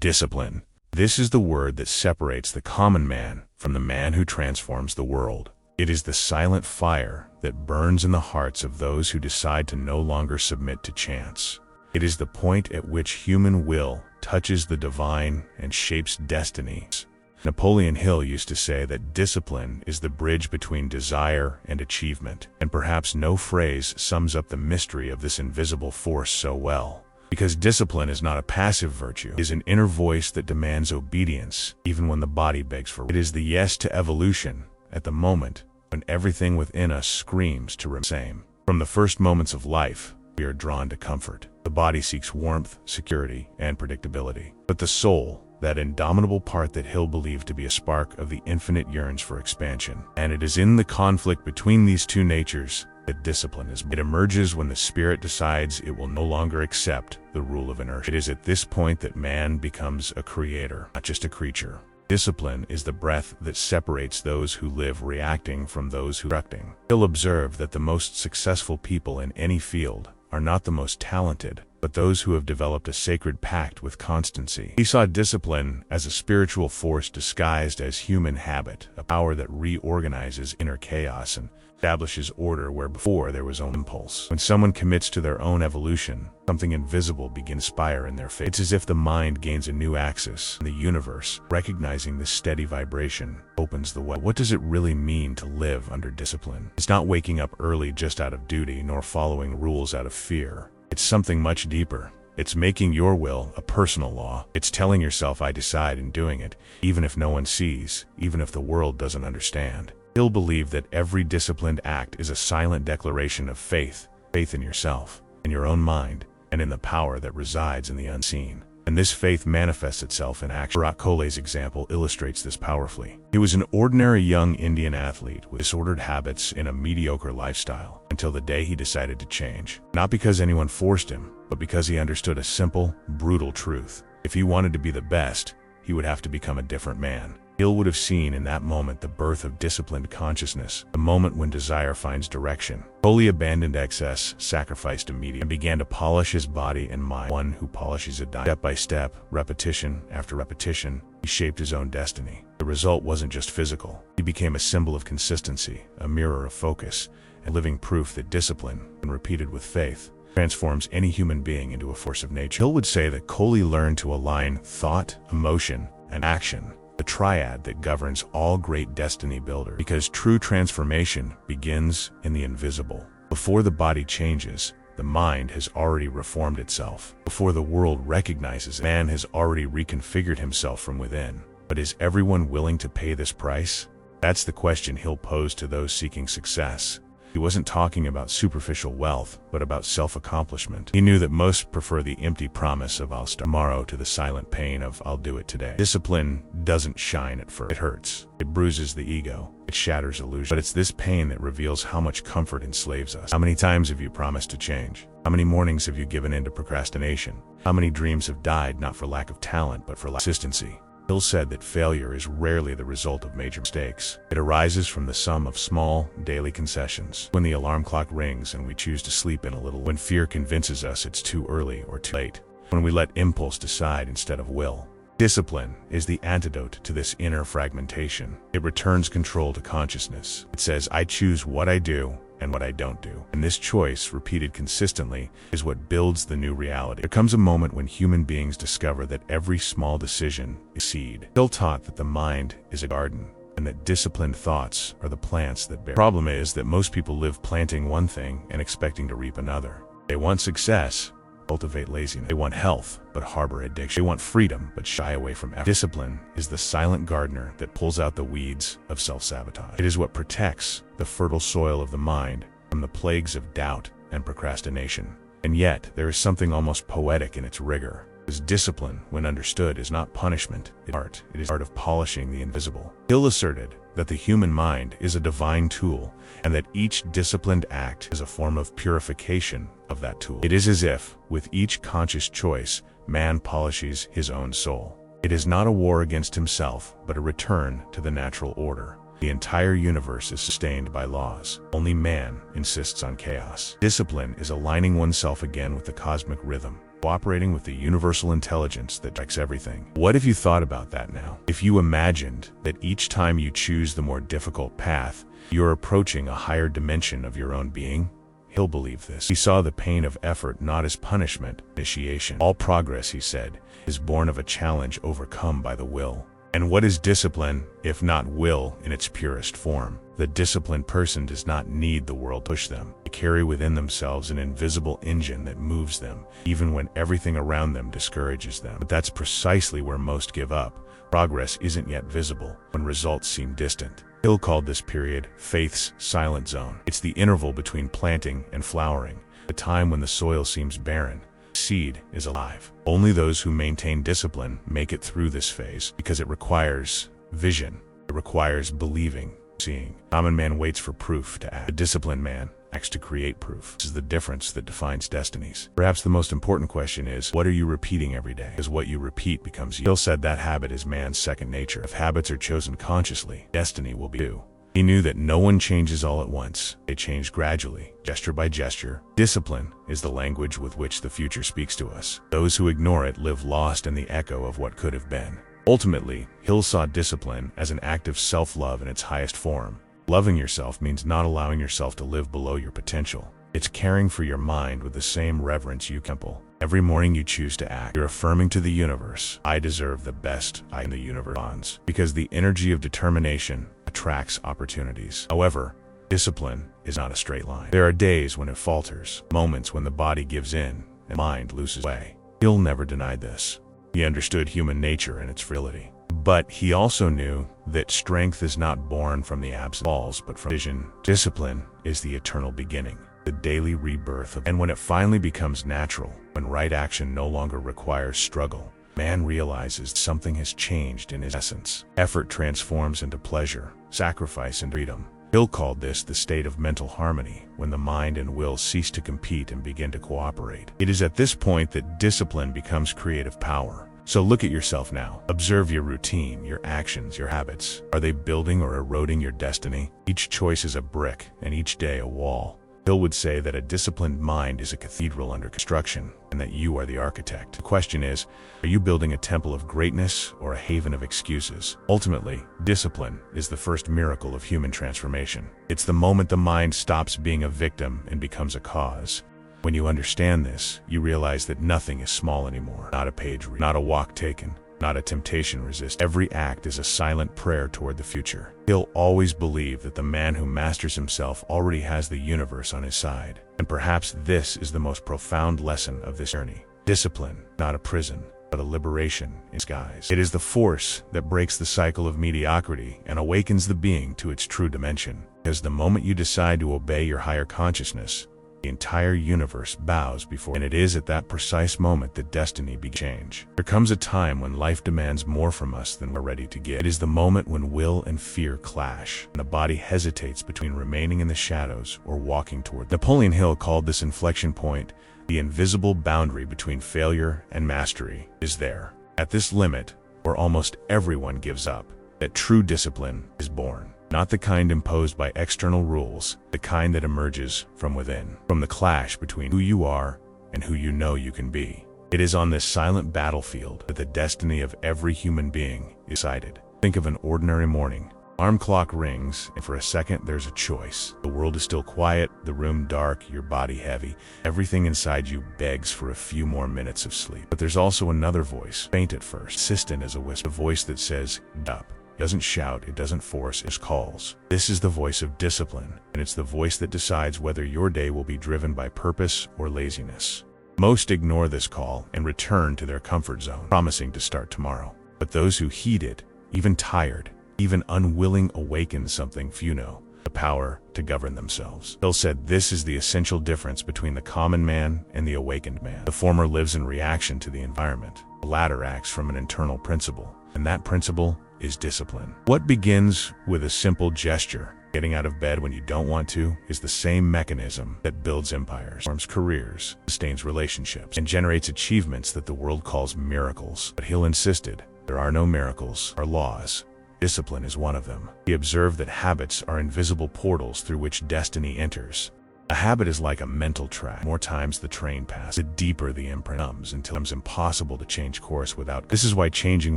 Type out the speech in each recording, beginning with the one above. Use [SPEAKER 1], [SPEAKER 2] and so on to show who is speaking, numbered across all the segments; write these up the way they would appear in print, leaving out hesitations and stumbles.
[SPEAKER 1] Discipline. This is the word that separates the common man from the man who transforms the world. It is the silent fire that burns in the hearts of those who decide to no longer submit to chance. It is the point at which human will touches the divine and shapes destinies. Napoleon Hill used to say that discipline is the bridge between desire and achievement, and perhaps no phrase sums up the mystery of this invisible force so well. Because discipline is not a passive virtue, it is an inner voice that demands obedience, even when the body begs for it. It is the yes to evolution, at the moment when everything within us screams to remain the same. From the first moments of life, we are drawn to comfort. The body seeks warmth, security, and predictability. But the soul, that indomitable part that Hill believed to be a spark of the infinite, yearns for expansion. And it is in the conflict between these two natures that discipline is born. It emerges when the spirit decides it will no longer accept the rule of inertia. It is at this point that man becomes a creator, not just a creature. Discipline is the breath that separates those who live reacting from those who are acting. Hill observed that the most successful people in any field are not the most talented, but those who have developed a sacred pact with constancy. He saw discipline as a spiritual force disguised as human habit, a power that reorganizes inner chaos and establishes order where before there was only impulse. When someone commits to their own evolution, something invisible begins to inspire in their faith. It's as if the mind gains a new axis, and the universe, recognizing this steady vibration, opens the way. What does it really mean to live under discipline? It's not waking up early just out of duty, nor following rules out of fear. It's something much deeper. It's making your will a personal law. It's telling yourself, I decide, and doing it, even if no one sees, even if the world doesn't understand. Hill believed that every disciplined act is a silent declaration of faith in yourself, in your own mind, and in the power that resides in the unseen. And this faith manifests itself in action. Virat Kohli's example illustrates this powerfully. He was an ordinary young Indian athlete with disordered habits in a mediocre lifestyle, until the day he decided to change. Not because anyone forced him, but because he understood a simple, brutal truth. If he wanted to be the best, he would have to become a different man. Hill would have seen in that moment the birth of disciplined consciousness, the moment when desire finds direction. Kohli abandoned excess, sacrificed immediately, and began to polish his body and mind. One who polishes a diamond. Step by step, repetition after repetition, he shaped his own destiny. The result wasn't just physical. He became a symbol of consistency, a mirror of focus, and living proof that discipline, when repeated with faith, transforms any human being into a force of nature. Hill would say that Kohli learned to align thought, emotion, and action, the triad that governs all great destiny builders, because true transformation begins in the invisible. Before the body changes, the mind has already reformed itself. Before the world recognizes it, man has already reconfigured himself from within. But is everyone willing to pay this price? That's the question Hill posed to those seeking success. He wasn't talking about superficial wealth, but about self-accomplishment. He knew that most prefer the empty promise of I'll start tomorrow to the silent pain of I'll do it today. Discipline doesn't shine at first. It hurts. It bruises the ego. It shatters illusion. But it's this pain that reveals how much comfort enslaves us. How many times have you promised to change? How many mornings have you given in to procrastination? How many dreams have died not for lack of talent, but for lack of consistency? Hill said that failure is rarely the result of major mistakes. It arises from the sum of small, daily concessions. When the alarm clock rings and we choose to sleep in a little. When fear convinces us it's too early or too late. When we let impulse decide instead of will. Discipline is the antidote to this inner fragmentation. It returns control to consciousness. It says, I choose what I do and what I don't do. And this choice, repeated consistently, is what builds the new reality. There comes a moment when human beings discover that every small decision is seed. Hill taught that the mind is a garden, and that disciplined thoughts are the plants that bear. The problem is that most people live planting one thing and expecting to reap another. They want success, cultivate laziness. They want health, but harbor addiction. They want freedom, but shy away from effort. Discipline is the silent gardener that pulls out the weeds of self-sabotage. It is what protects the fertile soil of the mind from the plagues of doubt and procrastination. And yet, there is something almost poetic in its rigor. Because discipline, when understood, is not punishment, it's art. It is art of polishing the invisible. Hill asserted that the human mind is a divine tool, and that each disciplined act is a form of purification of that tool. It is as if, with each conscious choice, man polishes his own soul. It is not a war against himself, but a return to the natural order. The entire universe is sustained by laws. Only man insists on chaos. Discipline is aligning oneself again with the cosmic rhythm. cooperating with the universal intelligence that directs everything. What if you thought about that now? If you imagined that each time you choose the more difficult path, you're approaching a higher dimension of your own being? Hill believed this. He saw the pain of effort not as punishment, initiation. All progress, he said, is born of a challenge overcome by the will. And what is discipline, if not will in its purest form? The disciplined person does not need the world to push them. They carry within themselves an invisible engine that moves them, even when everything around them discourages them. But that's precisely where most give up. Progress isn't yet visible, when results seem distant. Hill called this period faith's silent zone. It's the interval between planting and flowering, the time when the soil seems barren. Seed is alive. Only those who maintain discipline make it through this phase, because it requires vision. It requires believing, seeing. The common man waits for proof to act. The disciplined man acts to create proof. This is the difference that defines destinies. Perhaps the most important question is, what are you repeating every day? Because what you repeat becomes you. Hill said that habit is man's second nature. If habits are chosen consciously, destiny will be too. He knew that no one changes all at once. They change gradually, gesture by gesture. Discipline is the language with which the future speaks to us. Those who ignore it live lost in the echo of what could have been. Ultimately, Hill saw discipline as an act of self-love in its highest form. Loving yourself means not allowing yourself to live below your potential. It's caring for your mind with the same reverence you temple. Every morning you choose to act, you're affirming to the universe, I deserve the best I in the universe bonds. Because the energy of determination attracts opportunities. However, discipline is not a straight line. There are days when it falters, moments when the body gives in and mind loses way. Hill never denied this. He understood human nature and its frailty. But he also knew that strength is not born from the absence of falls, but from vision. Discipline is the eternal beginning, the daily rebirth of, and when it finally becomes natural, when right action no longer requires struggle, man realizes something has changed in his essence. Effort transforms into pleasure, sacrifice into freedom. Hill called this the state of mental harmony, when the mind and will cease to compete and begin to cooperate. It is at this point that discipline becomes creative power. So look at yourself now. Observe your routine, your actions, your habits. Are they building or eroding your destiny? Each choice is a brick, and each day a wall. Hill would say that a disciplined mind is a cathedral under construction, and that you are the architect. The question is, are you building a temple of greatness or a haven of excuses? Ultimately, discipline is the first miracle of human transformation. It's the moment the mind stops being a victim and becomes a cause. When you understand this, you realize that nothing is small anymore. Not a page read, not a walk taken, not a temptation resisted. Every act is a silent prayer toward the future. Hill always believed that the man who masters himself already has the universe on his side. And perhaps this is the most profound lesson of this journey. Discipline, not a prison, but a liberation in disguise. It is the force that breaks the cycle of mediocrity and awakens the being to its true dimension. Because the moment you decide to obey your higher consciousness, the entire universe bows before, and it is at that precise moment that destiny begins to change. There comes a time when life demands more from us than we're ready to give. It is the moment when will and fear clash, and the body hesitates between remaining in the shadows or walking toward. Napoleon Hill called this inflection point the invisible boundary between failure and mastery. Is there, at this limit, where almost everyone gives up, that true discipline is born. Not the kind imposed by external rules, the kind that emerges from within, from the clash between who you are and who you know you can be. It is on this silent battlefield that the destiny of every human being is decided. Think of an ordinary morning. Alarm clock rings, and for a second there's a choice. The world is still quiet, the room dark, your body heavy. Everything inside you begs for a few more minutes of sleep. But there's also another voice, faint at first, insistent as a whisper, a voice that says, "Get up." It doesn't shout, it doesn't force, it just calls. This is the voice of discipline, and it's the voice that decides whether your day will be driven by purpose or laziness. Most ignore this call and return to their comfort zone, promising to start tomorrow. But those who heed it, even tired, even unwilling, awaken something few know: the power to govern themselves. Hill said this is the essential difference between the common man and the awakened man. The former lives in reaction to the environment. The latter acts from an internal principle, and that principle is discipline. What begins with a simple gesture, getting out of bed when you don't want to, is the same mechanism that builds empires, forms careers, sustains relationships, and generates achievements that the world calls miracles. But Hill insisted, there are no miracles, or laws. Discipline is one of them. He observed that habits are invisible portals through which destiny enters. A habit is like a mental track. The more times the train passes, the deeper the imprint becomes until it becomes impossible to change course without. This is why changing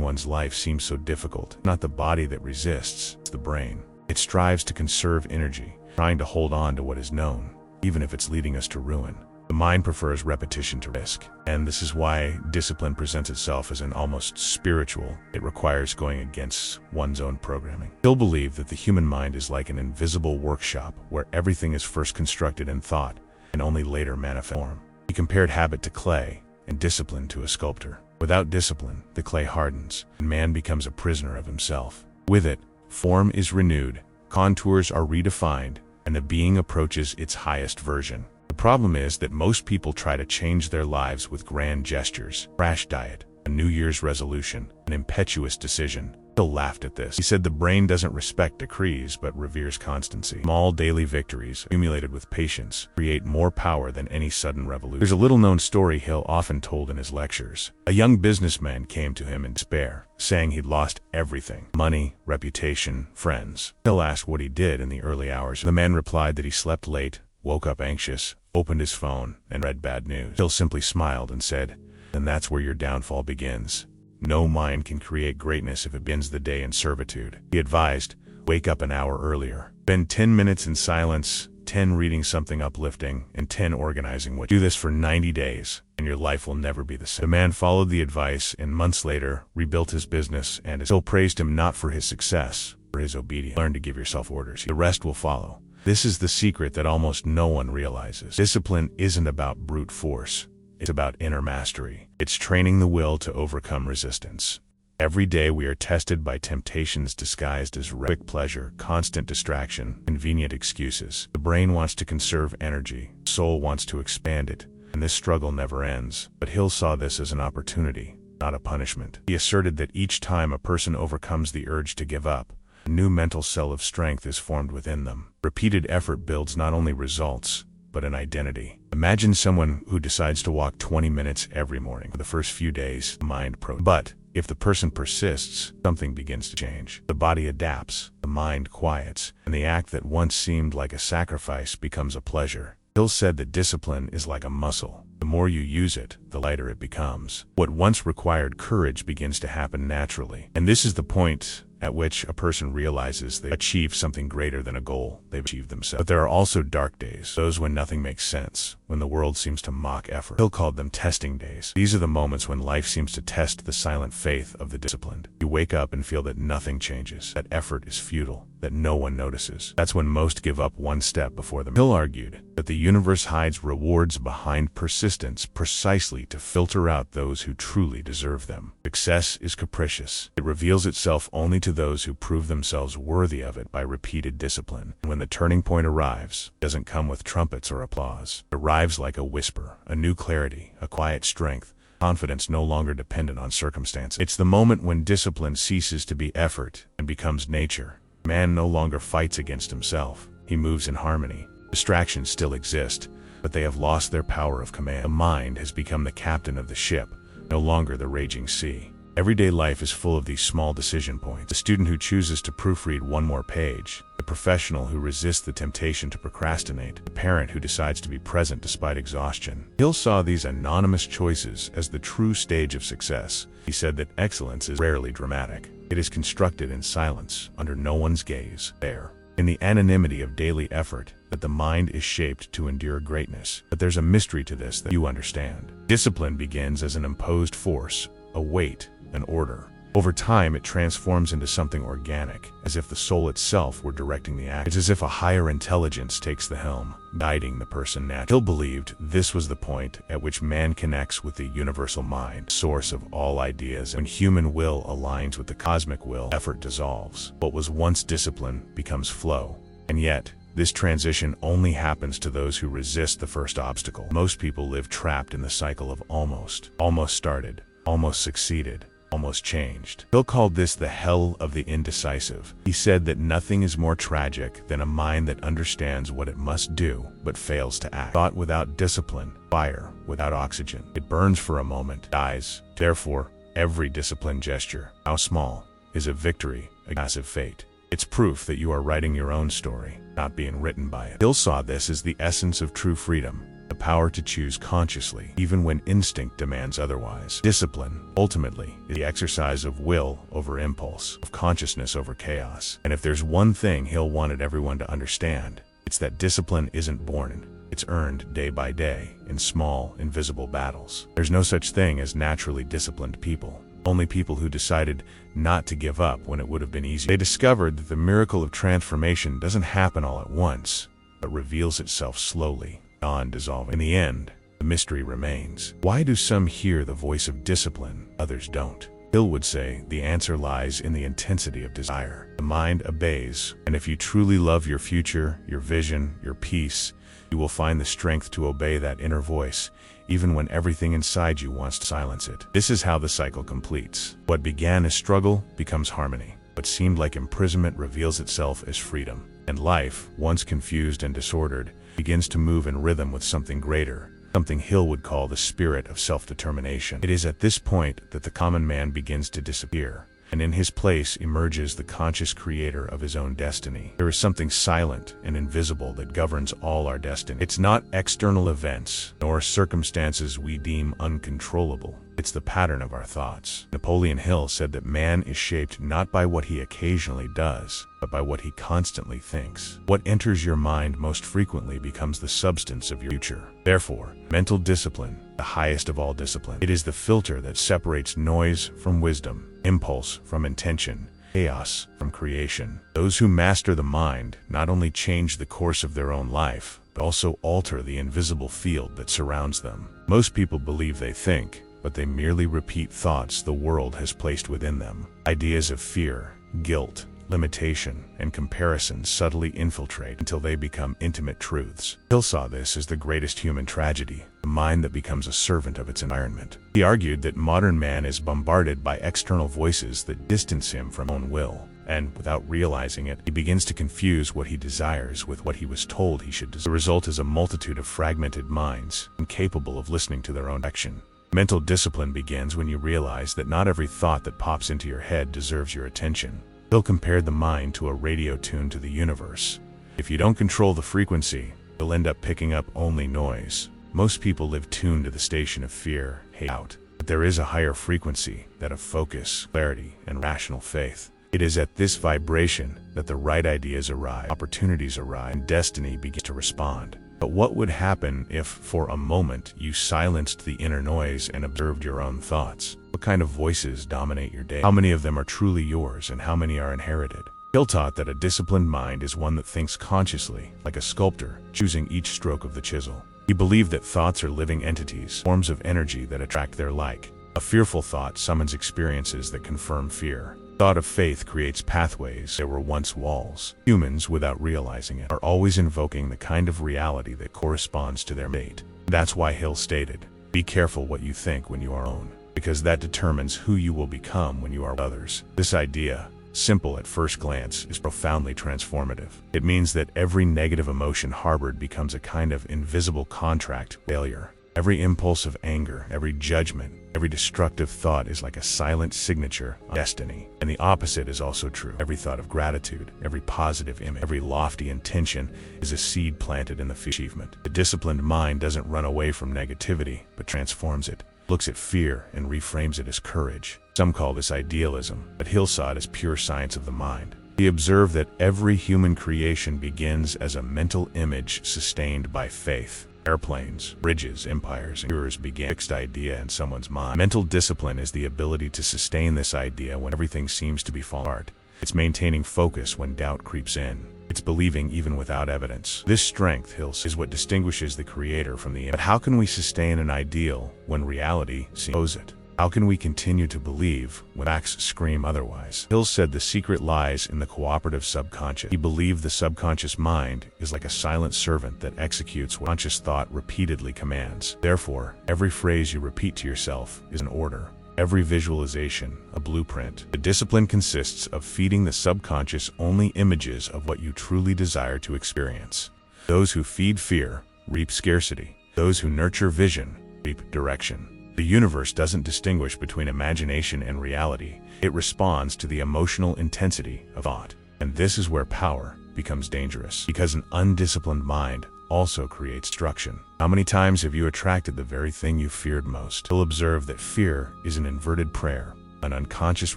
[SPEAKER 1] one's life seems so difficult. Not the body that resists, it's the brain. It strives to conserve energy, trying to hold on to what is known, even if it's leading us to ruin. The mind prefers repetition to risk, and this is why discipline presents itself as an almost spiritual. It requires going against one's own programming. Hill believed that the human mind is like an invisible workshop where everything is first constructed in thought and only later manifest form. He compared habit to clay and discipline to a sculptor. Without discipline, the clay hardens, and man becomes a prisoner of himself. With it, form is renewed, contours are redefined, and the being approaches its highest version. The problem is that most people try to change their lives with grand gestures, crash diet, a New Year's resolution, an impetuous decision. Hill laughed at this. He said the brain doesn't respect decrees but reveres constancy. Small daily victories, accumulated with patience, create more power than any sudden revolution. There's a little-known story Hill often told in his lectures. A young businessman came to him in despair, saying he'd lost everything: money, reputation, friends. Hill asked what he did in the early hours. The man replied that he slept late, woke up anxious, opened his phone, and read bad news. Hill simply smiled and said, "And that's where your downfall begins. No mind can create greatness if it begins the day in servitude." He advised, wake up an hour earlier. Spend 10 minutes in silence, 10 reading something uplifting, and 10 organizing what you do. This for 90 days, and your life will never be the same. The man followed the advice and months later rebuilt his business, and Hill praised him not for his success, but for his obedience. Learn to give yourself orders. The rest will follow. This is the secret that almost no one realizes. Discipline isn't about brute force. It's about inner mastery. It's training the will to overcome resistance. Every day we are tested by temptations disguised as quick pleasure, constant distraction, convenient excuses. The brain wants to conserve energy, the soul wants to expand it, and this struggle never ends. But Hill saw this as an opportunity, not a punishment. He asserted that each time a person overcomes the urge to give up, a new mental cell of strength is formed within them. Repeated effort builds not only results, but an identity. Imagine someone who decides to walk 20 minutes every morning. For the first few days, the mind But if the person persists, something begins to change. The body adapts, the mind quiets, and the act that once seemed like a sacrifice becomes a pleasure. Hill said that discipline is like a muscle. The more you use it, the lighter it becomes. What once required courage begins to happen naturally. And this is the point at which a person realizes they achieved something greater than a goal they've achieved themselves. But there are also dark days, those when nothing makes sense, when the world seems to mock effort. Hill called them testing days. These are the moments when life seems to test the silent faith of the disciplined. You wake up and feel that nothing changes, that effort is futile, that no one notices. That's when most give up one step before them. Hill argued that the universe hides rewards behind persistence precisely to filter out those who truly deserve them. Success is capricious. It reveals itself only to those who prove themselves worthy of it by repeated discipline. And when the turning point arrives, it doesn't come with trumpets or applause. It arrives like a whisper, a new clarity, a quiet strength, confidence no longer dependent on circumstances. It's the moment when discipline ceases to be effort and becomes nature. Man no longer fights against himself. He moves in harmony. Distractions still exist, but they have lost their power of command. The mind has become the captain of the ship, no longer the raging sea. Everyday life is full of these small decision points. The student who chooses to proofread one more page, the professional who resists the temptation to procrastinate, the parent who decides to be present despite exhaustion. Hill saw these anonymous choices as the true stage of success. He said that excellence is rarely dramatic. It is constructed in silence, under no one's gaze. There, in the anonymity of daily effort, that the mind is shaped to endure greatness. But there's a mystery to this that you understand. Discipline begins as an imposed force, a weight, an order. Over time, it transforms into something organic, as if the soul itself were directing the act. It's as if a higher intelligence takes the helm, guiding the person naturally. Hill believed this was the point at which man connects with the universal mind, source of all ideas. When human will aligns with the cosmic will, effort dissolves. What was once discipline becomes flow. And yet, this transition only happens to those who resist the first obstacle. Most people live trapped in the cycle of almost. Almost started, almost succeeded, almost changed. Hill called this the hell of the indecisive. He said that nothing is more tragic than a mind that understands what it must do, but fails to act. Thought without discipline, fire without oxygen. It burns for a moment, dies. Therefore, every disciplined gesture, how small, is a victory, a massive fate. It's proof that you are writing your own story, not being written by it. Hill saw this as the essence of true freedom, the power to choose consciously, even when instinct demands otherwise. Discipline, ultimately, is the exercise of will over impulse, of consciousness over chaos. And if there's one thing Hill wanted everyone to understand, it's that discipline isn't born. It's earned day by day in small, invisible battles. There's no such thing as naturally disciplined people. Only people who decided not to give up when it would have been easy. They discovered that the miracle of transformation doesn't happen all at once, but reveals itself slowly, non-dissolving. In the end, the mystery remains. Why do some hear the voice of discipline, others don't? Hill would say the answer lies in the intensity of desire. The mind obeys, and if you truly love your future, your vision, your peace, you will find the strength to obey that inner voice, even when everything inside you wants to silence it. This is how the cycle completes. What began as struggle becomes harmony. What seemed like imprisonment reveals itself as freedom. And life, once confused and disordered, begins to move in rhythm with something greater, something Hill would call the spirit of self-determination. It is at this point that the common man begins to disappear, and in his place emerges the conscious creator of his own destiny. There is something silent and invisible that governs all our destiny. It's not external events, nor circumstances we deem uncontrollable. It's the pattern of our thoughts. Napoleon Hill said that man is shaped not by what he occasionally does, but by what he constantly thinks. What enters your mind most frequently becomes the substance of your future. Therefore, mental discipline, the highest of all discipline, it is the filter that separates noise from wisdom, impulse from intention, chaos from creation. Those who master the mind not only change the course of their own life, but also alter the invisible field that surrounds them. Most people believe they think, but they merely repeat thoughts the world has placed within them. Ideas of fear, guilt, limitation, and comparison subtly infiltrate until they become intimate truths. Hill saw this as the greatest human tragedy, the mind that becomes a servant of its environment. He argued that modern man is bombarded by external voices that distance him from own will, and without realizing it, he begins to confuse what he desires with what he was told he should desire. The result is a multitude of fragmented minds, incapable of listening to their own action. Mental discipline begins when you realize that not every thought that pops into your head deserves your attention. Hill compared the mind to a radio tuned to the universe. If you don't control the frequency, you'll end up picking up only noise. Most people live tuned to the station of fear, hate, but there is a higher frequency, that of focus, clarity, and rational faith. It is at this vibration that the right ideas arrive, opportunities arrive, and destiny begins to respond. But what would happen if, for a moment, you silenced the inner noise and observed your own thoughts? What kind of voices dominate your day? How many of them are truly yours, and how many are inherited? Hill taught that a disciplined mind is one that thinks consciously, like a sculptor, choosing each stroke of the chisel. He believed that thoughts are living entities, forms of energy that attract their like. A fearful thought summons experiences that confirm fear. Thought of faith creates pathways there were once walls. Humans, without realizing it, are always invoking the kind of reality that corresponds to their mate. That's why Hill stated, "Be careful what you think when you are alone, because that determines who you will become when you are with others." This idea, simple at first glance, is profoundly transformative. It means that every negative emotion harbored becomes a kind of invisible contract failure. Every impulse of anger, every judgment, every destructive thought is like a silent signature on destiny. And the opposite is also true. Every thought of gratitude, every positive image, every lofty intention is a seed planted in the achievement. The disciplined mind doesn't run away from negativity, but transforms it, looks at fear and reframes it as courage. Some call this idealism, but Hill saw it as pure science of the mind. He observed that every human creation begins as a mental image sustained by faith. Airplanes, bridges, empires, and cures begin. Fixed idea in someone's mind. Mental discipline is the ability to sustain this idea when everything seems to be falling apart. It's maintaining focus when doubt creeps in. It's believing even without evidence. This strength, Hill says, is what distinguishes the creator from the image. But how can we sustain an ideal when reality seems opposite? How can we continue to believe when facts scream otherwise? Hill said the secret lies in the cooperative subconscious. He believed the subconscious mind is like a silent servant that executes what conscious thought repeatedly commands. Therefore, every phrase you repeat to yourself is an order. Every visualization, a blueprint. The discipline consists of feeding the subconscious only images of what you truly desire to experience. Those who feed fear reap scarcity. Those who nurture vision reap direction. The universe doesn't distinguish between imagination and reality. It responds to the emotional intensity of thought. And this is where power becomes dangerous, because an undisciplined mind also creates destruction. How many times have you attracted the very thing you feared most? You'll observe that fear is an inverted prayer, an unconscious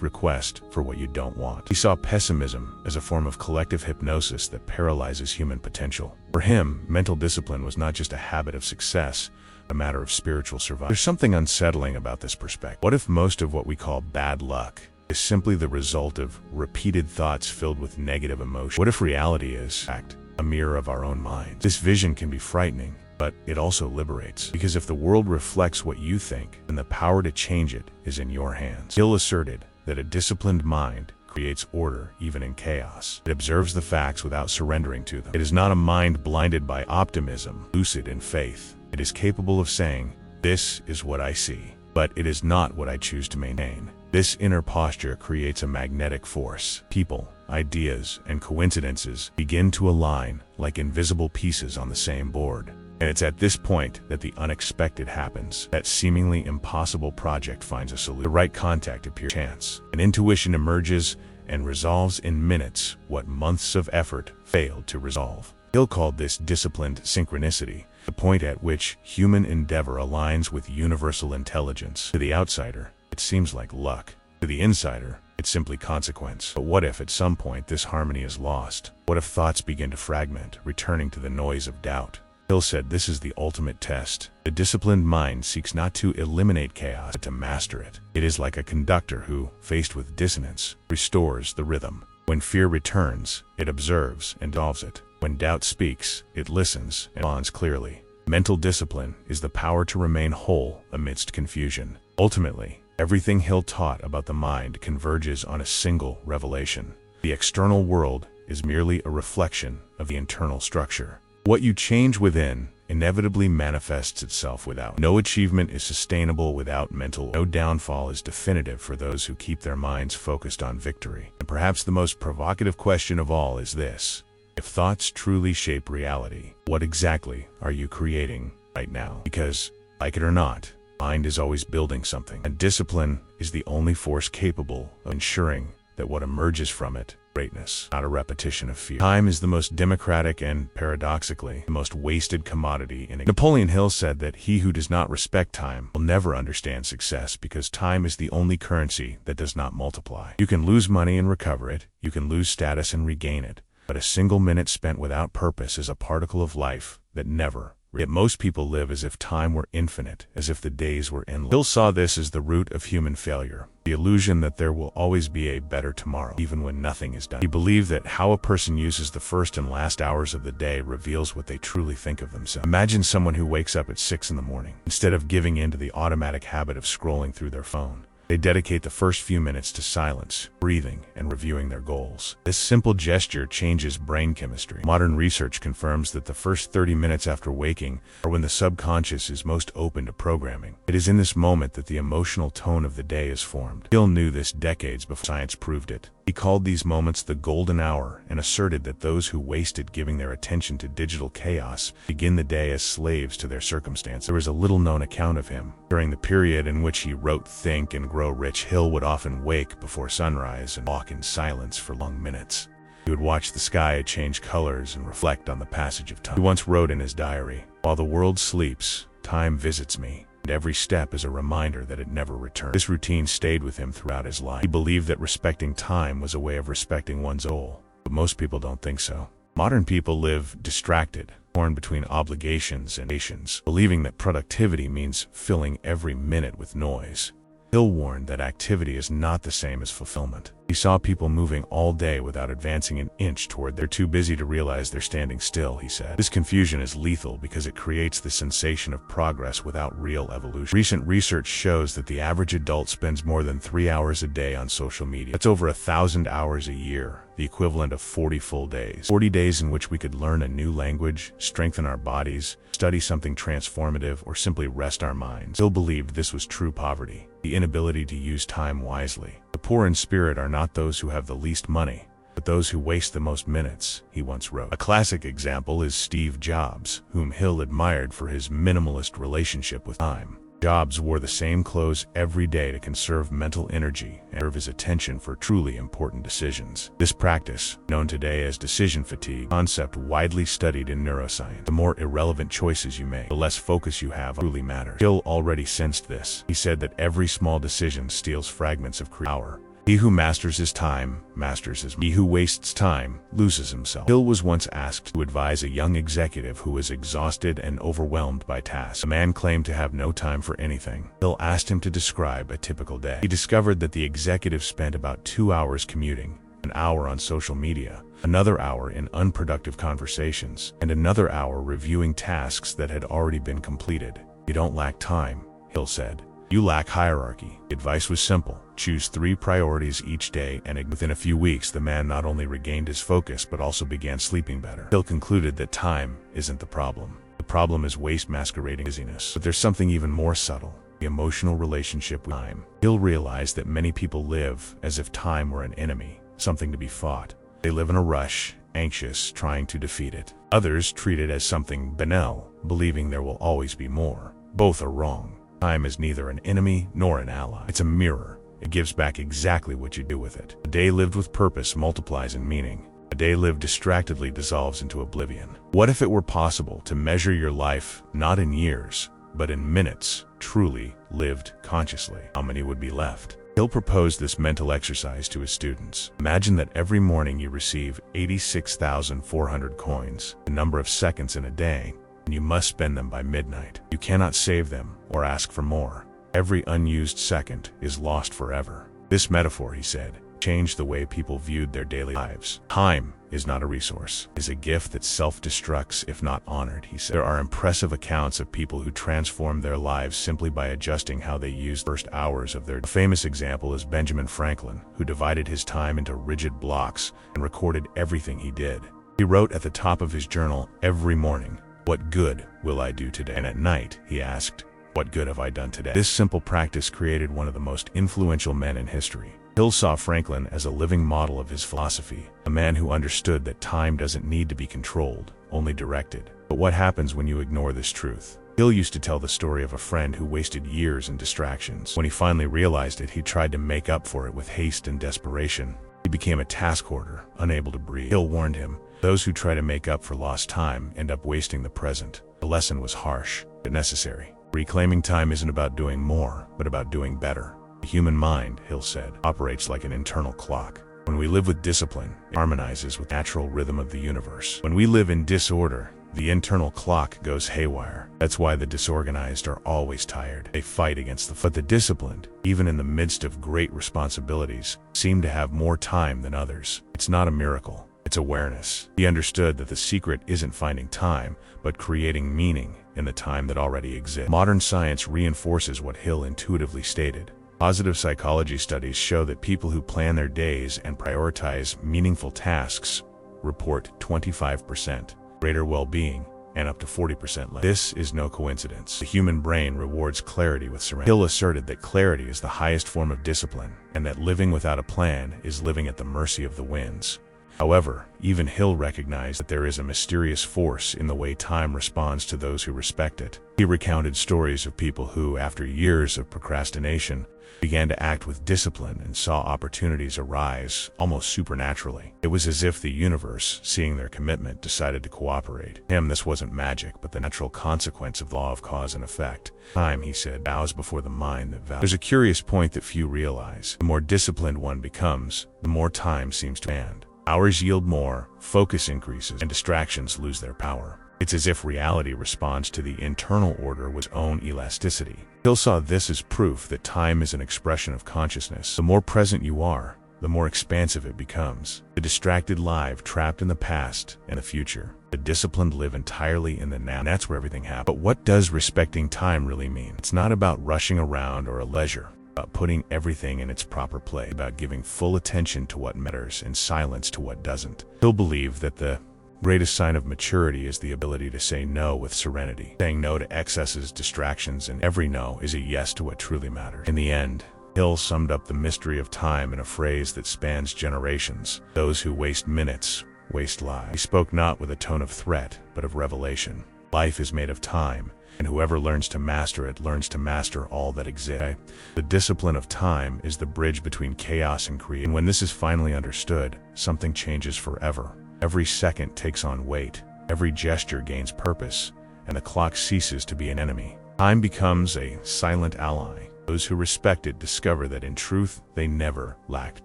[SPEAKER 1] request for what you don't want. He saw pessimism as a form of collective hypnosis that paralyzes human potential. For him, mental discipline was not just a habit of success, a matter of spiritual survival. There's something unsettling about this perspective. What if most of what we call bad luck is simply the result of repeated thoughts filled with negative emotion? What if reality is, in fact, a mirror of our own mind? This vision can be frightening, but it also liberates. Because if the world reflects what you think, then the power to change it is in your hands. Hill asserted that a disciplined mind creates order even in chaos. It observes the facts without surrendering to them. It is not a mind blinded by optimism, lucid in faith. It is capable of saying, "This is what I see, but it is not what I choose to maintain." This inner posture creates a magnetic force. People, ideas, and coincidences begin to align like invisible pieces on the same board. And it's at this point that the unexpected happens. That seemingly impossible project finds a solution. The right contact appears chance. An intuition emerges and resolves in minutes what months of effort failed to resolve. Hill called this disciplined synchronicity, the point at which human endeavor aligns with universal intelligence. To the outsider, it seems like luck. To the insider, it's simply consequence. But what if at some point this harmony is lost? What if thoughts begin to fragment, returning to the noise of doubt? Hill said this is the ultimate test. The disciplined mind seeks not to eliminate chaos, but to master it. It is like a conductor who, faced with dissonance, restores the rhythm. When fear returns, it observes and dissolves it. When doubt speaks, it listens and responds clearly. Mental discipline is the power to remain whole amidst confusion. Ultimately, everything Hill taught about the mind converges on a single revelation. The external world is merely a reflection of the internal structure. What you change within inevitably manifests itself without. No achievement is sustainable without mental. No downfall is definitive for those who keep their minds focused on victory. And perhaps the most provocative question of all is this: if thoughts truly shape reality, what exactly are you creating right now? Because, like it or not, mind is always building something, and discipline is the only force capable of ensuring that what emerges from it, greatness, not a repetition of fear. Time is the most democratic and, paradoxically, the most wasted commodity in existence. Napoleon Hill said that he who does not respect time will never understand success, because time is the only currency that does not multiply. You can lose money and recover it, you can lose status and regain it, but a single minute spent without purpose is a particle of life that never. Yet most people live as if time were infinite, as if the days were endless. Hill saw this as the root of human failure, the illusion that there will always be a better tomorrow, even when nothing is done. He believed that how a person uses the first and last hours of the day reveals what they truly think of themselves. Imagine someone who wakes up at 6 in the morning. Instead of giving in to the automatic habit of scrolling through their phone, they dedicate the first few minutes to silence, breathing, and reviewing their goals. This simple gesture changes brain chemistry. Modern research confirms that the first 30 minutes after waking are when the subconscious is most open to programming. It is in this moment that the emotional tone of the day is formed. Hill knew this decades before science proved it. He called these moments the golden hour and asserted that those who wasted giving their attention to digital chaos begin the day as slaves to their circumstance. There is a little-known account of him. During the period in which he wrote Think and Grow Rich, Hill would often wake before sunrise and walk in silence for long minutes. He would watch the sky change colors and reflect on the passage of time. He once wrote in his diary, "While the world sleeps, time visits me, and every step is a reminder that it never returns." This routine stayed with him throughout his life. He believed that respecting time was a way of respecting one's soul, but most people don't think so. Modern people live distracted, torn between obligations and patience, believing that productivity means filling every minute with noise. Hill warned that activity is not the same as fulfillment. He saw people moving all day without advancing an inch toward. They're too busy to realize they're standing still, he said. This confusion is lethal because it creates the sensation of progress without real evolution. Recent research shows that the average adult spends more than 3 hours a day on social media. That's over 1,000 hours a year, the equivalent of 40 full days. 40 days in which we could learn a new language, strengthen our bodies, study something transformative, or simply rest our minds. Hill believed this was true poverty, the inability to use time wisely. The poor in spirit are not those who have the least money, but those who waste the most minutes, he once wrote. A classic example is Steve Jobs, whom Hill admired for his minimalist relationship with time. Jobs wore the same clothes every day to conserve mental energy and preserve his attention for truly important decisions. This practice, known today as decision fatigue, concept widely studied in neuroscience. The more irrelevant choices you make, the less focus you have on what truly matters. Hill already sensed this. He said that every small decision steals fragments of power. He who masters his time, masters his mind. He who wastes time, loses himself. Hill was once asked to advise a young executive who was exhausted and overwhelmed by tasks. The man claimed to have no time for anything. Hill asked him to describe a typical day. He discovered that the executive spent about 2 hours commuting, an hour on social media, another hour in unproductive conversations, and another hour reviewing tasks that had already been completed. "You don't lack time," Hill said. "You lack hierarchy." The advice was simple. Choose 3 priorities each day, and within a few weeks the man not only regained his focus but also began sleeping better. Hill concluded that time isn't the problem. The problem is waste masquerading busyness. But there's something even more subtle: the emotional relationship with time. Hill realized that many people live as if time were an enemy, something to be fought. They live in a rush, anxious, trying to defeat it. Others treat it as something banal, believing there will always be more. Both are wrong. Time is neither an enemy nor an ally. It's a mirror. It gives back exactly what you do with it. A day lived with purpose multiplies in meaning. A day lived distractedly dissolves into oblivion. What if it were possible to measure your life not in years, but in minutes, truly lived consciously? How many would be left? Hill proposed this mental exercise to his students. Imagine that every morning you receive 86,400 coins, the number of seconds in a day, and you must spend them by midnight. You cannot save them or ask for more. Every unused second is lost forever. This metaphor, he said, changed the way people viewed their daily lives. Time is not a resource. It is a gift that self-destructs if not honored, he said. There are impressive accounts of people who transformed their lives simply by adjusting how they used the first hours of their day. A famous example is Benjamin Franklin, who divided his time into rigid blocks and recorded everything he did. He wrote at the top of his journal every morning, "What good will I do today?" And at night, he asked, "What good have I done today?" This simple practice created one of the most influential men in history. Hill saw Franklin as a living model of his philosophy, a man who understood that time doesn't need to be controlled, only directed. But what happens when you ignore this truth? Hill used to tell the story of a friend who wasted years in distractions. When he finally realized it, he tried to make up for it with haste and desperation. He became a task hoarder, unable to breathe. Hill warned him, "Those who try to make up for lost time end up wasting the present." The lesson was harsh, but necessary. Reclaiming time isn't about doing more, but about doing better. The human mind, Hill said, operates like an internal clock. When we live with discipline, it harmonizes with the natural rhythm of the universe. When we live in disorder, the internal clock goes haywire. That's why the disorganized are always tired. They fight against but the disciplined, even in the midst of great responsibilities, seem to have more time than others. It's not a miracle. It's awareness. He understood that the secret isn't finding time, but creating meaning in the time that already exists. Modern science reinforces what Hill intuitively stated. Positive psychology studies show that people who plan their days and prioritize meaningful tasks report 25% greater well-being and up to 40% less. This is no coincidence. The human brain rewards clarity with serenity. Hill asserted that clarity is the highest form of discipline, and that living without a plan is living at the mercy of the winds. However, even Hill recognized that there is a mysterious force in the way time responds to those who respect it. He recounted stories of people who, after years of procrastination, began to act with discipline and saw opportunities arise almost supernaturally. It was as if the universe, seeing their commitment, decided to cooperate. To him, this wasn't magic, but the natural consequence of the law of cause and effect. Time, he said, bows before the mind that vows. There's a curious point that few realize. The more disciplined one becomes, the more time seems to end. Hours yield more, focus increases, and distractions lose their power. It's as if reality responds to the internal order with its own elasticity. Hill saw this as proof that time is an expression of consciousness. The more present you are, the more expansive it becomes. The distracted live trapped in the past and the future. The disciplined live entirely in the now. And that's where everything happens. But what does respecting time really mean? It's not about rushing around or a leisure. About putting everything in its proper place, about giving full attention to what matters and silence to what doesn't. Hill believed that the greatest sign of maturity is the ability to say no with serenity. Saying no to excesses, distractions, and every no is a yes to what truly matters. In the end, Hill summed up the mystery of time in a phrase that spans generations. Those who waste minutes waste lives. He spoke not with a tone of threat, but of revelation. Life is made of time, and whoever learns to master it learns to master all that exists. The discipline of time is the bridge between chaos and creation. And when this is finally understood, something changes forever. Every second takes on weight, every gesture gains purpose, and the clock ceases to be an enemy. Time becomes a silent ally. Those who respect it discover that in truth, they never lacked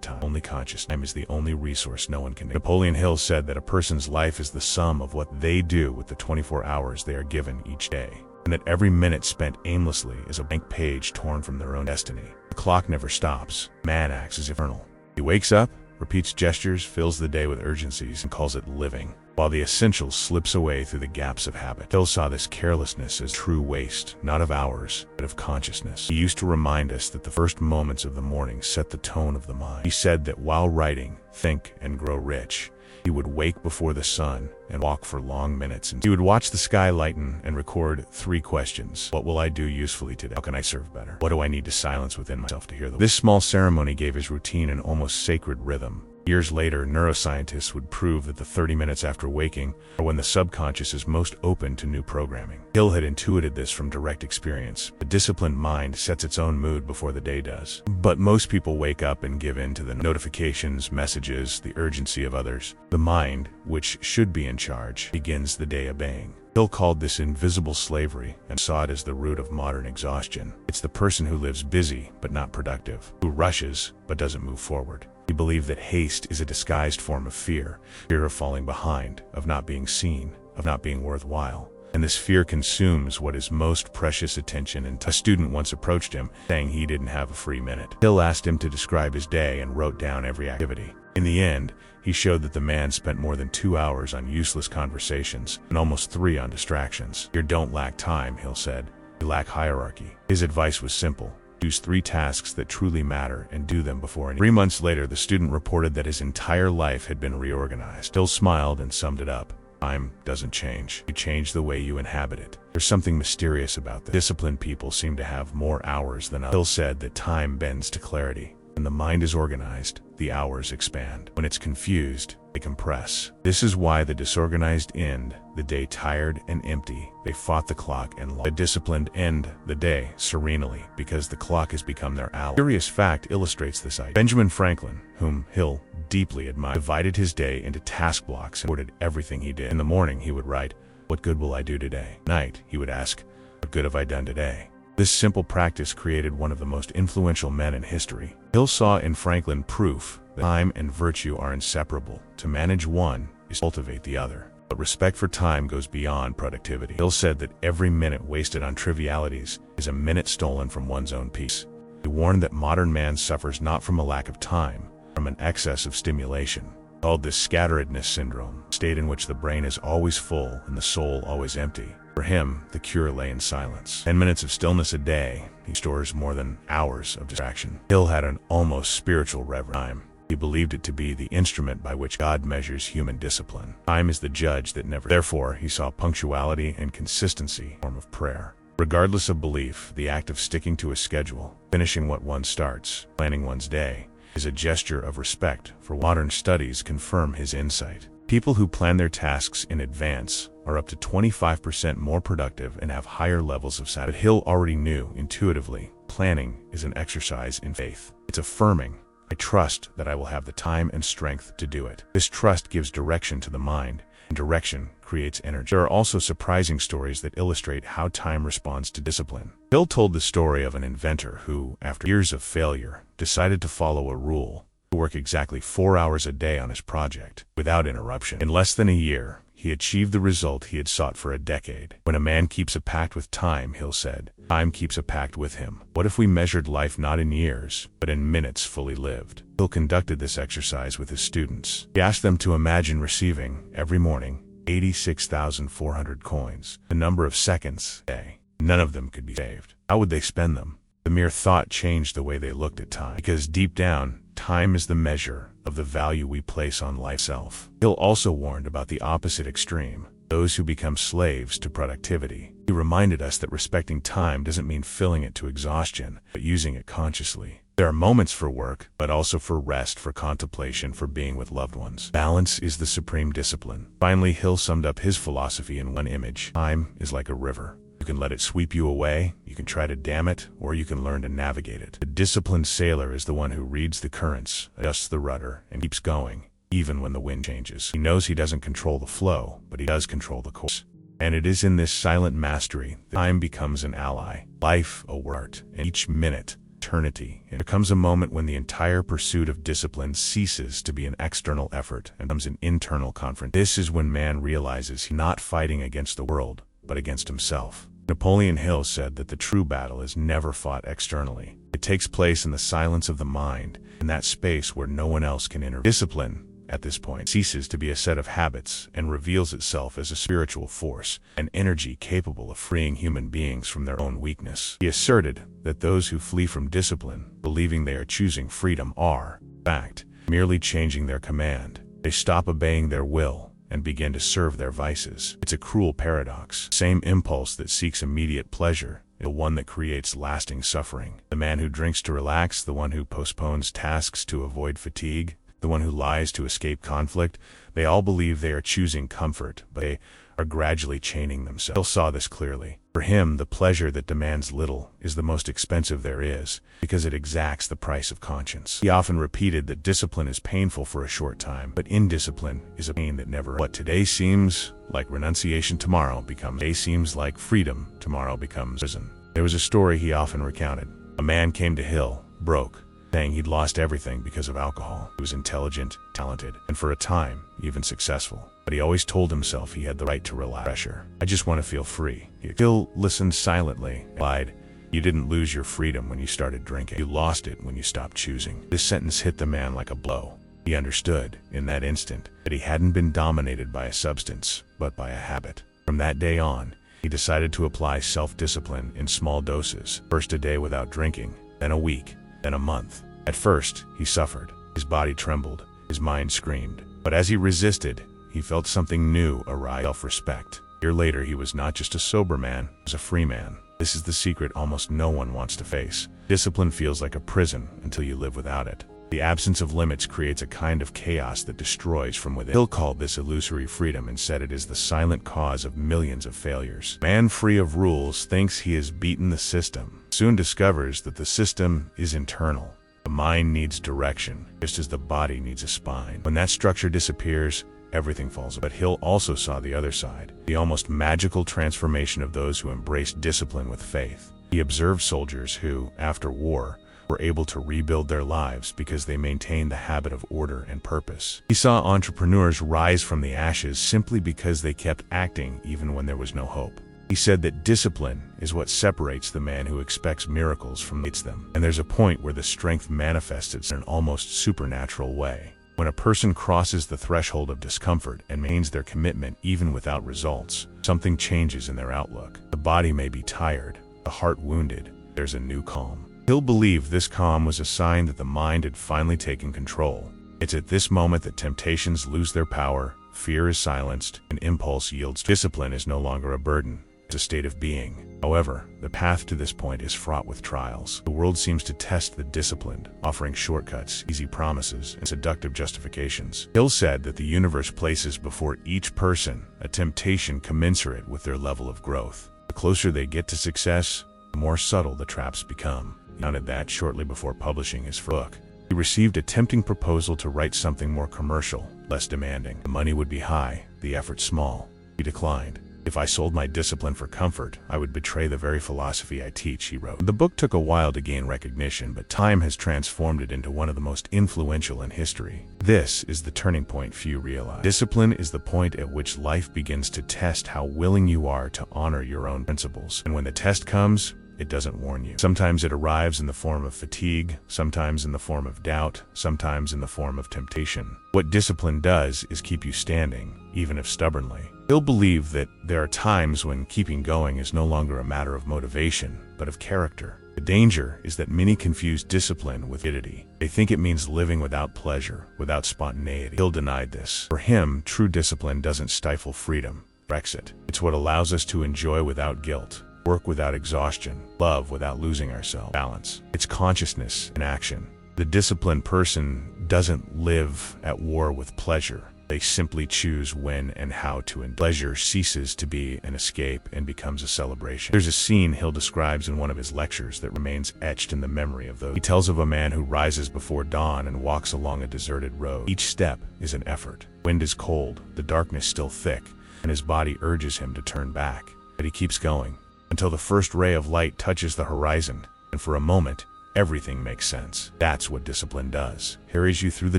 [SPEAKER 1] time. Only conscious time is the only resource no one can. Napoleon Hill said that a person's life is the sum of what they do with the 24 hours they are given each day, and that every minute spent aimlessly is a blank page torn from their own destiny. The clock never stops. Man acts as if eternal. He wakes up, repeats gestures, fills the day with urgencies, and calls it living, while the essential slips away through the gaps of habit. Hill saw this carelessness as true waste, not of hours, but of consciousness. He used to remind us that the first moments of the morning set the tone of the mind. He said that while writing, Think and Grow Rich, he would wake before the sun and walk for long minutes. And he would watch the sky lighten and record 3 questions. What will I do usefully today? How can I serve better? What do I need to silence within myself to hear the? This small ceremony gave his routine an almost sacred rhythm. Years later, neuroscientists would prove that the 30 minutes after waking are when the subconscious is most open to new programming. Hill had intuited this from direct experience. A disciplined mind sets its own mood before the day does. But most people wake up and give in to the notifications, messages, the urgency of others. The mind, which should be in charge, begins the day obeying. Hill called this invisible slavery and saw it as the root of modern exhaustion. It's the person who lives busy but not productive, who rushes but doesn't move forward. He believed that haste is a disguised form of fear of falling behind, of not being seen, of not being worthwhile. And this fear consumes what is most precious attention. And a student once approached him, saying he didn't have a free minute. Hill asked him to describe his day and wrote down every activity. In the end, he showed that the man spent more than 2 hours on useless conversations and almost 3 on distractions. You don't lack time, Hill said. You lack hierarchy. His advice was simple. Choose 3 tasks that truly matter and do them before any. 3 months later, the student reported that his entire life had been reorganized. Hill smiled and summed it up. Time doesn't change. You change the way you inhabit it. There's something mysterious about this. Disciplined people seem to have more hours than others. Hill said that time bends to clarity. When the mind is organized, the hours expand. When it's confused, they compress. This is why the disorganized end the day tired and empty. They fought the clock and lost. The disciplined end the day serenely because the clock has become their ally. A curious fact illustrates this idea. Benjamin Franklin, whom Hill deeply admired, divided his day into task blocks and recorded everything he did. In the morning, he would write, "What good will I do today?" At night, he would ask, "What good have I done today?" This simple practice created one of the most influential men in history. Hill saw in Franklin proof that time and virtue are inseparable. To manage one is to cultivate the other. But respect for time goes beyond productivity. Hill said that every minute wasted on trivialities is a minute stolen from one's own peace. He warned that modern man suffers not from a lack of time, but from an excess of stimulation. He called this scatteredness syndrome, a state in which the brain is always full and the soul always empty. For him, the cure lay in silence. 10 minutes of stillness a day, he stores more than hours of distraction. Hill had an almost spiritual reverence for time. He believed it to be the instrument by which God measures human discipline. Time is the judge that never. Therefore, he saw punctuality and consistency in the form of prayer. Regardless of belief, the act of sticking to a schedule, finishing what one starts, planning one's day, is a gesture of respect. For modern studies confirm his insight. People who plan their tasks in advance are up to 25% more productive and have higher levels of satisfaction. But Hill already knew intuitively, planning is an exercise in faith. It's affirming, I trust that I will have the time and strength to do it. This trust gives direction to the mind, and direction creates energy. There are also surprising stories that illustrate how time responds to discipline. Hill told the story of an inventor who, after years of failure, decided to follow a rule: to work exactly 4 hours a day on his project, without interruption. In less than a year, he achieved the result he had sought for a decade. When a man keeps a pact with time, Hill said, time keeps a pact with him. What if we measured life not in years, but in minutes fully lived? Hill conducted this exercise with his students. He asked them to imagine receiving, every morning, 86,400 coins, the number of seconds a day. None of them could be saved. How would they spend them? The mere thought changed the way they looked at time. Because deep down, time is the measure of the value we place on life itself. Hill also warned about the opposite extreme, those who become slaves to productivity. He reminded us that respecting time doesn't mean filling it to exhaustion, but using it consciously. There are moments for work, but also for rest, for contemplation, for being with loved ones. Balance is the supreme discipline. Finally, Hill summed up his philosophy in one image. Time is like a river. You can let it sweep you away, you can try to dam it, or you can learn to navigate it. The disciplined sailor is the one who reads the currents, adjusts the rudder, and keeps going, even when the wind changes. He knows he doesn't control the flow, but he does control the course. And it is in this silent mastery that time becomes an ally, life a word, and each minute, eternity. It becomes a moment when the entire pursuit of discipline ceases to be an external effort and becomes an internal confrontation. This is when man realizes he's not fighting against the world, but against himself. Napoleon Hill said that the true battle is never fought externally. It takes place in the silence of the mind, in that space where no one else can intervene. Discipline, at this point, ceases to be a set of habits and reveals itself as a spiritual force, an energy capable of freeing human beings from their own weakness. He asserted that those who flee from discipline, believing they are choosing freedom, are, in fact, merely changing their command. They stop obeying their will and begin to serve their vices. It's a cruel paradox. The same impulse that seeks immediate pleasure is the one that creates lasting suffering. The man who drinks to relax, the one who postpones tasks to avoid fatigue, the one who lies to escape conflict, they all believe they are choosing comfort, but they are gradually chaining themselves. Hill saw this clearly. For him, the pleasure that demands little is the most expensive there is, because it exacts the price of conscience. He often repeated that discipline is painful for a short time, but indiscipline is a pain that never ends. What today seems like renunciation, tomorrow becomes. Today seems like freedom, tomorrow becomes prison. There was a story he often recounted. A man came to Hill, broke, saying he'd lost everything because of alcohol. He was intelligent, talented, and for a time, even successful. But he always told himself he had the right to relax. Pressure. I just want to feel free. Hill listened silently and replied, "You didn't lose your freedom when you started drinking. You lost it when you stopped choosing." This sentence hit the man like a blow. He understood, in that instant, that he hadn't been dominated by a substance, but by a habit. From that day on, he decided to apply self-discipline in small doses. First a day without drinking, then a week, then a month. At first, he suffered. His body trembled. His mind screamed. But as he resisted, he felt something new arise. Self-respect. A year later, he was not just a sober man, he was a free man. This is the secret almost no one wants to face. Discipline feels like a prison until you live without it. The absence of limits creates a kind of chaos that destroys from within. Hill called this illusory freedom and said it is the silent cause of millions of failures. Man free of rules thinks he has beaten the system, soon discovers that the system is internal. The mind needs direction, just as the body needs a spine. When that structure disappears, everything falls apart. But Hill also saw the other side, the almost magical transformation of those who embraced discipline with faith. He observed soldiers who, after war, were able to rebuild their lives because they maintained the habit of order and purpose. He saw entrepreneurs rise from the ashes simply because they kept acting even when there was no hope. He said that discipline is what separates the man who expects miracles from them. And there's a point where the strength manifests itself in an almost supernatural way. When a person crosses the threshold of discomfort and maintains their commitment even without results, something changes in their outlook. The body may be tired, the heart wounded, there's a new calm. Hill believed this calm was a sign that the mind had finally taken control. It's at this moment that temptations lose their power, fear is silenced, and impulse yields. Discipline is no longer a burden. It's a state of being. However, the path to this point is fraught with trials. The world seems to test the disciplined, offering shortcuts, easy promises, and seductive justifications. Hill said that the universe places before each person a temptation commensurate with their level of growth. The closer they get to success, the more subtle the traps become. He noted that shortly before publishing his book, he received a tempting proposal to write something more commercial, less demanding. The money would be high, the effort small. He declined. "If I sold my discipline for comfort, I would betray the very philosophy I teach," he wrote. The book took a while to gain recognition, but time has transformed it into one of the most influential in history. This is the turning point few realize. Discipline is the point at which life begins to test how willing you are to honor your own principles. And when the test comes, it doesn't warn you. Sometimes it arrives in the form of fatigue, sometimes in the form of doubt, sometimes in the form of temptation. What discipline does is keep you standing, even if stubbornly. Hill believed that there are times when keeping going is no longer a matter of motivation, but of character. The danger is that many confuse discipline with rigidity. They think it means living without pleasure, without spontaneity. Hill denied this. For him, true discipline doesn't stifle freedom, it directs it. It's what allows us to enjoy without guilt, work without exhaustion, love without losing ourselves. Balance. It's consciousness in action. The disciplined person doesn't live at war with pleasure. They simply choose when and how to end. Pleasure ceases to be an escape and becomes a celebration. There's a scene Hill describes in one of his lectures that remains etched in the memory of those. He tells of a man who rises before dawn and walks along a deserted road. Each step is an effort. Wind is cold, the darkness still thick, and his body urges him to turn back. But he keeps going, until the first ray of light touches the horizon, and for a moment, everything makes sense. That's what discipline does. It carries you through the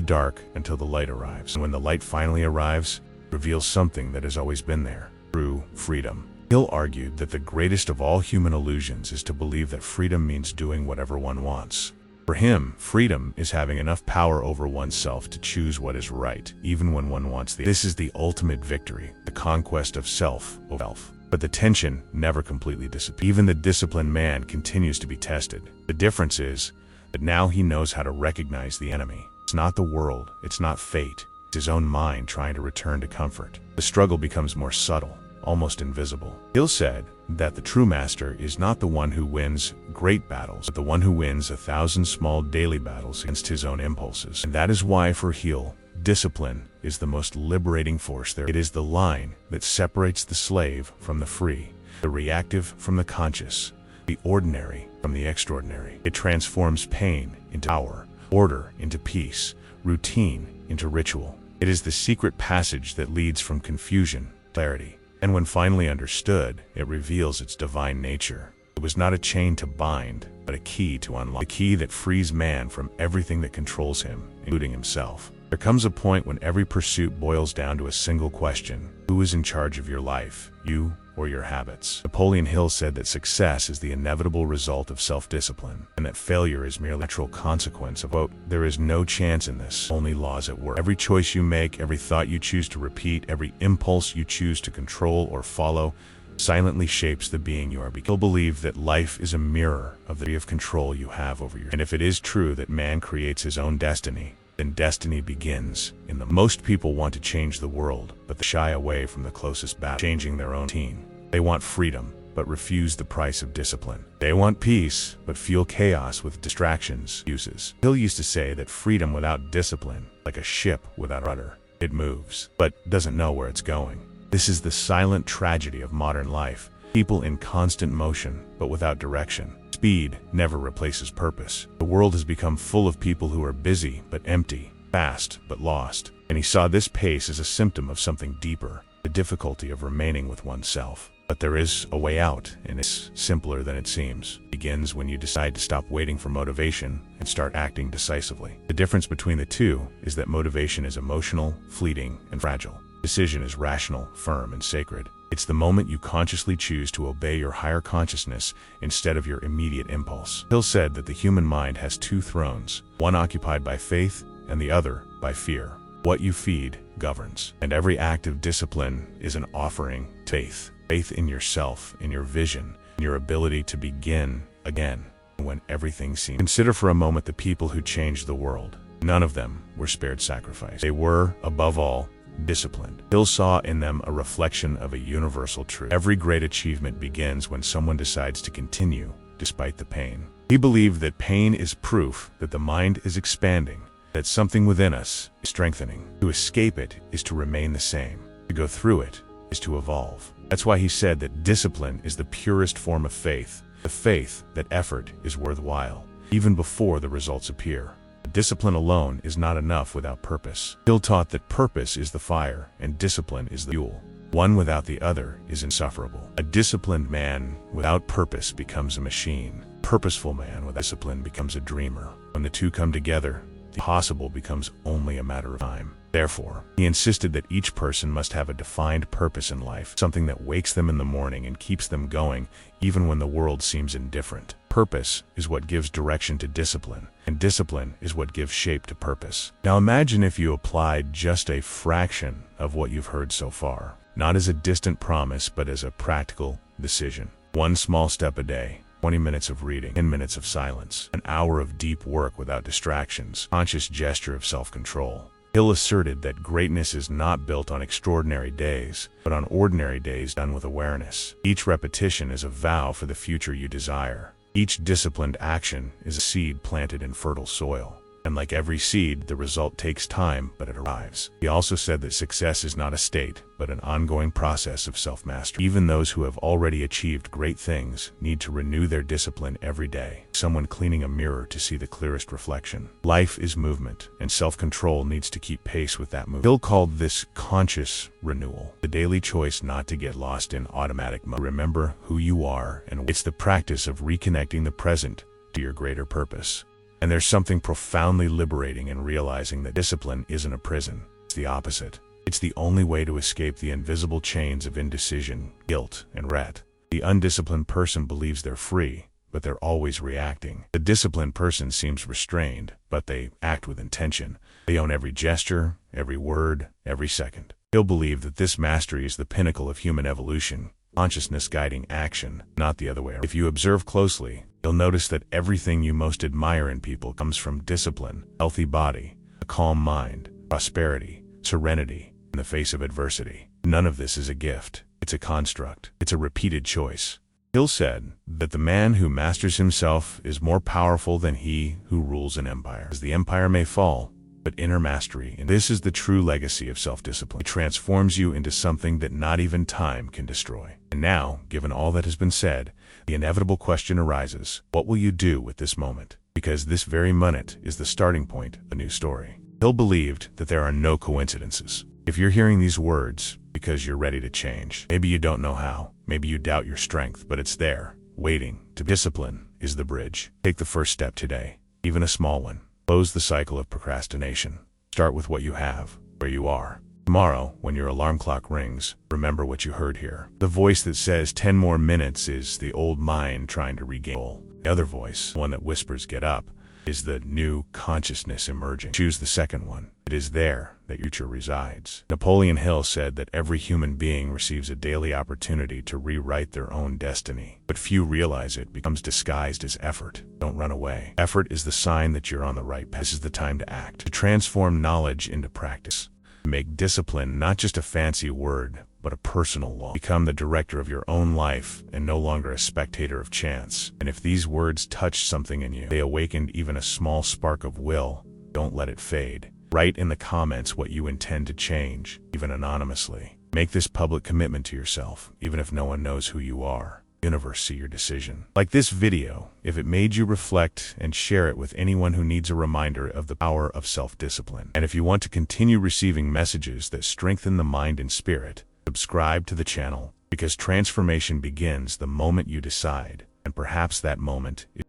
[SPEAKER 1] dark until the light arrives. And when the light finally arrives, it reveals something that has always been there: true freedom. Hill argued that the greatest of all human illusions is to believe that freedom means doing whatever one wants. For him, freedom is having enough power over oneself to choose what is right, even when one wants the. This is the ultimate victory, the conquest of self over self. But the tension never completely disappears. Even the disciplined man continues to be tested. The difference is that now he knows how to recognize the enemy. It's not the world, it's not fate, it's his own mind trying to return to comfort. The struggle becomes more subtle, almost invisible. Hill said that the true master is not the one who wins great battles, but the one who wins 1,000 small daily battles against his own impulses. And that is why, for Hill, discipline is the most liberating force there. It is the line that separates the slave from the free, the reactive from the conscious, the ordinary from the extraordinary. It transforms pain into power, order into peace, routine into ritual. It is the secret passage that leads from confusion to clarity. And when finally understood, it reveals its divine nature. It was not a chain to bind, but a key to unlock. A key that frees man from everything that controls him, including himself. There comes a point when every pursuit boils down to a single question: who is in charge of your life, you or your habits? Napoleon Hill said that success is the inevitable result of self-discipline, and that failure is merely a natural consequence of, quote, "There is no chance in this, only laws at work." Every choice you make, every thought you choose to repeat, every impulse you choose to control or follow, silently shapes the being you are becoming. Hill believed that life is a mirror of the degree of control you have over your. And if it is true that man creates his own destiny, then destiny begins in the. Most people want to change the world, but they shy away from the closest battle, changing their own routine. They want freedom, but refuse the price of discipline. They want peace, but fuel chaos with distractions, uses. Hill used to say that freedom without discipline, like a ship without a rudder, it moves, but doesn't know where it's going. This is the silent tragedy of modern life. People in constant motion, but without direction. Speed never replaces purpose. The world has become full of people who are busy but empty, fast but lost. And he saw this pace as a symptom of something deeper, the difficulty of remaining with oneself. But there is a way out, and it's simpler than it seems. It begins when you decide to stop waiting for motivation and start acting decisively. The difference between the two is that motivation is emotional, fleeting, and fragile. Decision is rational, firm, and sacred. It's the moment you consciously choose to obey your higher consciousness instead of your immediate impulse. Hill said that the human mind has two thrones, one occupied by faith and the other by fear. What you feed governs, and every act of discipline is an offering to faith. Faith in yourself, in your vision, in your ability to begin again when everything seems. Consider for a moment the people who changed the world. None of them were spared sacrifice. They were, above all, disciplined. Hill saw in them a reflection of a universal truth. Every great achievement begins when someone decides to continue despite the pain. He believed that pain is proof that the mind is expanding, that something within us is strengthening. To escape it is to remain the same. To go through it is to evolve. That's why he said that discipline is the purest form of faith, the faith that effort is worthwhile, even before the results appear. Discipline alone is not enough without purpose. Hill taught that purpose is the fire and discipline is the fuel. One without the other is insufferable. A disciplined man without purpose becomes a machine. A purposeful man without discipline becomes a dreamer. When the two come together, the possible becomes only a matter of time. Therefore, he insisted that each person must have a defined purpose in life, something that wakes them in the morning and keeps them going, even when the world seems indifferent. Purpose is what gives direction to discipline, and discipline is what gives shape to purpose. Now imagine if you applied just a fraction of what you've heard so far, not as a distant promise, but as a practical decision. One small step a day, 20 minutes of reading, 10 minutes of silence, an hour of deep work without distractions, conscious gesture of self-control. Hill asserted that greatness is not built on extraordinary days, but on ordinary days done with awareness. Each repetition is a vow for the future you desire. Each disciplined action is a seed planted in fertile soil. And like every seed, the result takes time, but it arrives. He also said that success is not a state, but an ongoing process of self-mastery. Even those who have already achieved great things need to renew their discipline every day. Someone cleaning a mirror to see the clearest reflection. Life is movement, and self-control needs to keep pace with that movement. Hill called this conscious renewal, the daily choice not to get lost in automatic mode. Remember who you are, and it's the practice of reconnecting the present to your greater purpose. And there's something profoundly liberating in realizing that discipline isn't a prison. It's the opposite. It's the only way to escape the invisible chains of indecision, guilt, and regret. The undisciplined person believes they're free, but they're always reacting. The disciplined person seems restrained, but they act with intention. They own every gesture, every word, every second. He'll believe that this mastery is the pinnacle of human evolution, consciousness guiding action, not the other way around. If you observe closely, you'll notice that everything you most admire in people comes from discipline, healthy body, a calm mind, prosperity, serenity in the face of adversity. None of this is a gift. It's a construct. It's a repeated choice. Hill said that the man who masters himself is more powerful than he who rules an empire. As the empire may fall, but inner mastery, and this is the true legacy of self-discipline. It transforms you into something that not even time can destroy. And now, given all that has been said, the inevitable question arises: what will you do with this moment? Because this very minute is the starting point of a new story. Hill believed that there are no coincidences. If you're hearing these words because you're ready to change, maybe you don't know how, maybe you doubt your strength, but it's there, waiting. To discipline is the bridge. Take the first step today, even a small one. Close the cycle of procrastination. Start with what you have, where you are. Tomorrow, when your alarm clock rings, remember what you heard here. The voice that says 10 more minutes is the old mind trying to regain control. The other voice, one that whispers get up, is the new consciousness emerging. Choose the second one. It is there that your future resides. Napoleon Hill said that every human being receives a daily opportunity to rewrite their own destiny, but few realize it becomes disguised as effort. Don't run away. Effort is the sign that you're on the right path. This is the time to act, to transform knowledge into practice. Make discipline not just a fancy word, but a personal law. Become the director of your own life and no longer a spectator of chance. And if these words touched something in you, they awakened even a small spark of will, don't let it fade. Write in the comments what you intend to change, even anonymously. Make this public commitment to yourself, even if no one knows who you are. Universe, see your decision. Like this video, if it made you reflect, and share it with anyone who needs a reminder of the power of self-discipline. And if you want to continue receiving messages that strengthen the mind and spirit, subscribe to the channel, because transformation begins the moment you decide, and perhaps that moment is